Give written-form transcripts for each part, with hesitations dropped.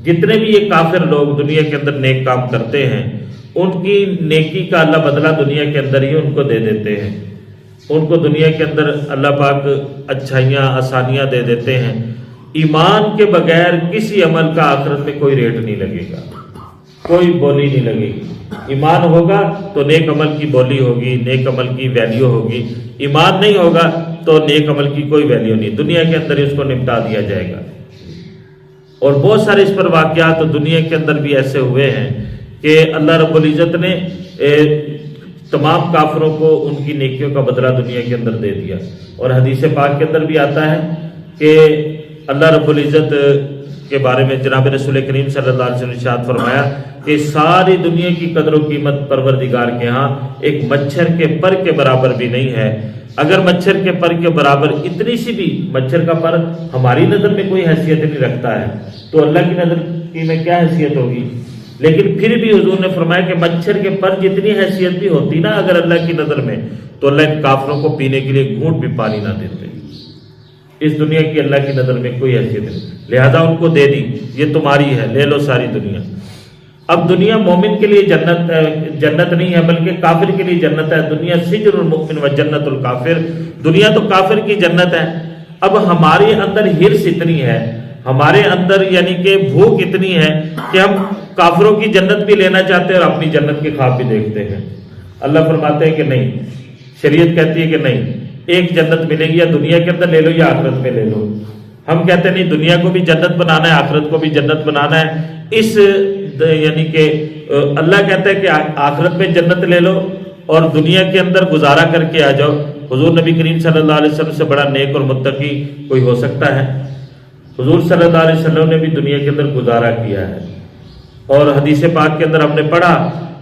جتنے بھی یہ کافر لوگ دنیا کے اندر نیک کام کرتے ہیں ان کی نیکی کا اللہ بدلہ دنیا کے اندر ہی ان کو دے دیتے ہیں. ان کو دنیا کے اندر اللہ پاک اچھائیاں آسانیاں دے دیتے ہیں. ایمان کے بغیر کسی عمل کا آخرت میں کوئی ریٹ نہیں لگے گا، کوئی بولی نہیں لگے گی. ایمان ہوگا تو نیک عمل کی بولی ہوگی، نیک عمل کی ویلیو ہوگی. ایمان نہیں ہوگا تو نیک عمل کی کوئی ویلیو نہیں، دنیا کے اندر اس کو نپٹا دیا جائے گا. اور بہت سارے اس پر واقعات دنیا کے اندر بھی ایسے ہوئے ہیں کہ اللہ رب العزت نے تمام کافروں کو ان کی نیکیوں کا بدلہ دنیا کے اندر دے دیا. اور حدیث پاک کے اندر بھی آتا ہے کہ اللہ رب العزت کے بارے میں جناب رسول کریم صلی اللہ علیہ وسلم نے ارشاد فرمایا کہ ساری دنیا کی قدر و قیمت پروردگار کے ہاں ایک مچھر کے پر کے برابر بھی نہیں ہے. اگر مچھر کے پر کے برابر اتنی سی بھی مچھر کا پر ہماری نظر میں کوئی حیثیت نہیں رکھتا ہے تو اللہ کی نظر کی میں کیا حیثیت ہوگی. لیکن پھر بھی حضور نے فرمایا کہ مچھر کے پر جتنی حیثیت بھی ہوتی نا اگر اللہ کی نظر میں تو اللہ ان کافروں کو پینے کے لیے گھونٹ بھی پانی نہ دیتے. اس دنیا کی اللہ کی نظر میں کوئی حیثیت نہیں، لہذا ان کو دے دی، یہ تمہاری ہے، لے لو ساری دنیا. اب دنیا مومن کے لیے جنت نہیں ہے بلکہ کافر کے لیے جنت ہے. دنیا سجن المؤمن و جنت الکافر، دنیا تو کافر کی جنت ہے. اب ہمارے اندر ہرس اتنی ہے، ہمارے اندر یعنی کہ بھوک اتنی ہے کہ ہم کافروں کی جنت بھی لینا چاہتے ہیں اور اپنی جنت کے خواب بھی دیکھتے ہیں. اللہ فرماتے ہیں کہ نہیں، شریعت کہتی ہے کہ نہیں، ایک جنت ملے گی یا دنیا کے اندر لے لو یا آخرت میں لے لو. ہم کہتے ہیں نہیں، دنیا کو بھی جنت بنانا ہے، آخرت کو بھی جنت بنانا ہے. اس یعنی کہ اللہ کہتا ہے کہ آخرت میں جنت لے لو اور دنیا کے اندر گزارا کر کے آ جاؤ. حضور نبی کریم صلی اللہ علیہ وسلم سے بڑا نیک اور متقی کوئی ہو سکتا ہے؟ حضور صلی اللہ علیہ وسلم نے بھی دنیا کے اندر گزارا کیا ہے. اور حدیث پاک کے اندر ہم نے پڑھا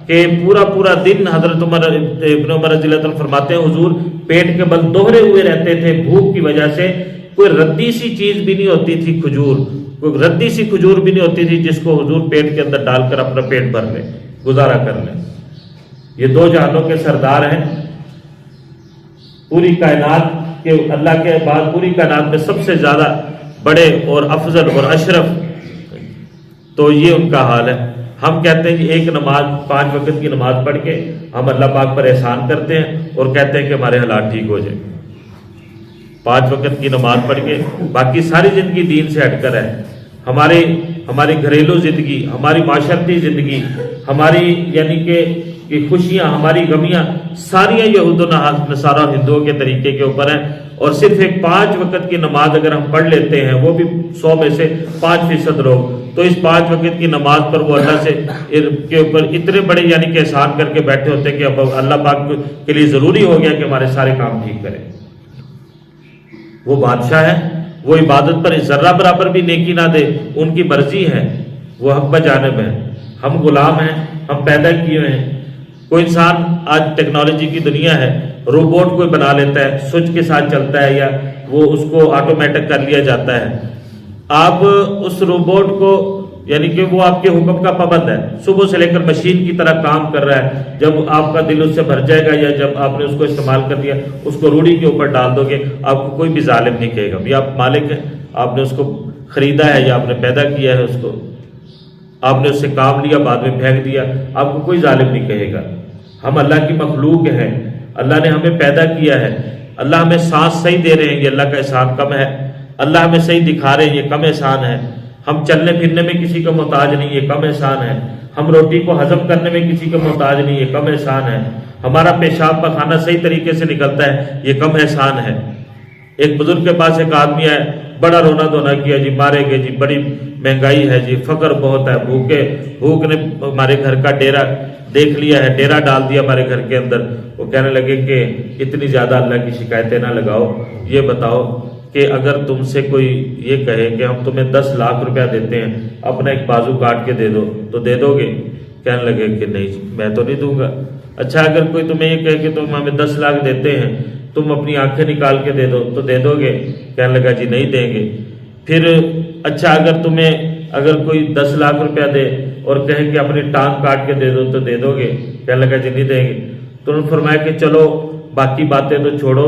کہ پورا دن حضرت ابن عمر رضی اللہ عنہ فرماتے ہیں حضور پیٹ کے بل دوہرے ہوئے رہتے تھے بھوک کی وجہ سے. کوئی ردی سی چیز بھی نہیں ہوتی تھی، کھجور، کوئی ردی سی کھجور بھی نہیں ہوتی تھی جس کو حضور پیٹ کے اندر ڈال کر اپنا پیٹ بھر لیں، گزارا کر لیں. یہ دو جہانوں کے سردار ہیں، پوری کائنات کے اللہ کے بعد پوری کائنات میں سب سے زیادہ بڑے اور افضل اور اشرف، تو یہ ان کا حال ہے. ہم کہتے ہیں کہ ایک نماز 5 وقت کی نماز پڑھ کے ہم اللہ پاک پر احسان کرتے ہیں اور کہتے ہیں کہ ہمارے حالات ٹھیک ہو جائیں. 5 وقت کی نماز پڑھ کے باقی ساری زندگی دین سے ہٹ کر ہے. ہماری گھریلو زندگی، ہماری معاشرتی زندگی، ہماری یعنی کہ خوشیاں، ہماری غمیاں ساریاں یہود و نصارہ ہندوؤں کے طریقے کے اوپر ہیں. اور صرف ایک 5 وقت کی نماز اگر ہم پڑھ لیتے ہیں، وہ بھی 100 میں سے 5% لوگ، تو اس 5 وقت کی نماز پر وہ اللہ سے کے اوپر اتنے بڑے یعنی کہ احسان کر کے بیٹھے ہوتے ہیں کہ اب اللہ پاک کے لیے ضروری ہو گیا کہ ہمارے سارے کام ٹھیک کرے. وہ بادشاہ ہے، وہ عبادت پر ذرہ برابر بھی نیکی نہ دے، ان کی مرضی ہے، وہ حق بجانب ہے. ہم غلام ہیں، ہم پیدا کیے ہوئے ہیں. کوئی انسان آج ٹیکنالوجی کی دنیا ہے، روبوٹ کوئی بنا لیتا ہے، سوئچ کے ساتھ چلتا ہے یا وہ اس کو آٹومیٹک کر لیا جاتا ہے. آپ اس روبوٹ کو یعنی کہ وہ آپ کے حکم کا پابند ہے، صبح سے لے کر مشین کی طرح کام کر رہا ہے. جب آپ کا دل اس سے بھر جائے گا یا جب آپ نے اس کو استعمال کر دیا، اس کو روڑی کے اوپر ڈال دو گے، آپ کو کوئی بھی ظالم نہیں کہے گا. بھی آپ مالک ہیں، آپ نے اس کو خریدا ہے یا آپ نے پیدا کیا ہے، اس کو آپ نے اس سے کام لیا بعد میں پھینک دیا، آپ کو کوئی ظالم نہیں کہے گا. ہم اللہ کی مخلوق ہیں، اللہ نے ہمیں پیدا کیا ہے. اللہ ہمیں سانس صحیح دے رہے ہیں، یہ اللہ کا احسان کم ہے. اللہ ہمیں صحیح دکھا رہے ہیں، یہ کم احسان ہے. ہم چلنے پھرنے میں کسی کا محتاج نہیں، یہ کم احسان ہے. ہم روٹی کو ہضم کرنے میں کسی کا محتاج نہیں، یہ کم احسان ہے. ہمارا پیشاب پخانہ صحیح طریقے سے نکلتا ہے، یہ کم احسان ہے. ایک بزرگ کے پاس ایک آدمی ہے، بڑا رونا دھونا کیا، جی مارے گئے، جی بڑی مہنگائی ہے، جی فقر بہت ہے، بھوک نے ہمارے گھر کا ڈیرا دیکھ لیا ہے، ڈیرا ڈال دیا ہمارے گھر کے اندر. وہ کہنے لگے کہ اتنی زیادہ اللہ کی شکایتیں نہ لگاؤ، یہ بتاؤ کہ اگر تم سے کوئی یہ کہے کہ ہم تمہیں 10 لاکھ روپیہ دیتے ہیں، اپنا ایک بازو کاٹ کے دے دو، تو دے دو گے؟ کہنے لگے کہ نہیں، میں تو نہیں دوں گا. اچھا اگر کوئی تمہیں یہ کہے کہ تم ہمیں 10 لاکھ دیتے ہیں، تم اپنی آنکھیں نکال کے دے دو، تو دے دو گے؟ کہنے لگا جی نہیں دیں گے. پھر اچھا اگر کوئی 10 لاکھ روپیہ دے اور کہے کہ اپنی ٹانگ کاٹ کے دے دو، تو دے دو گے؟ کہنے لگا جی نہیں دیں گے. تو انہوں نے فرمایا کہ چلو باقی باتیں تو چھوڑو،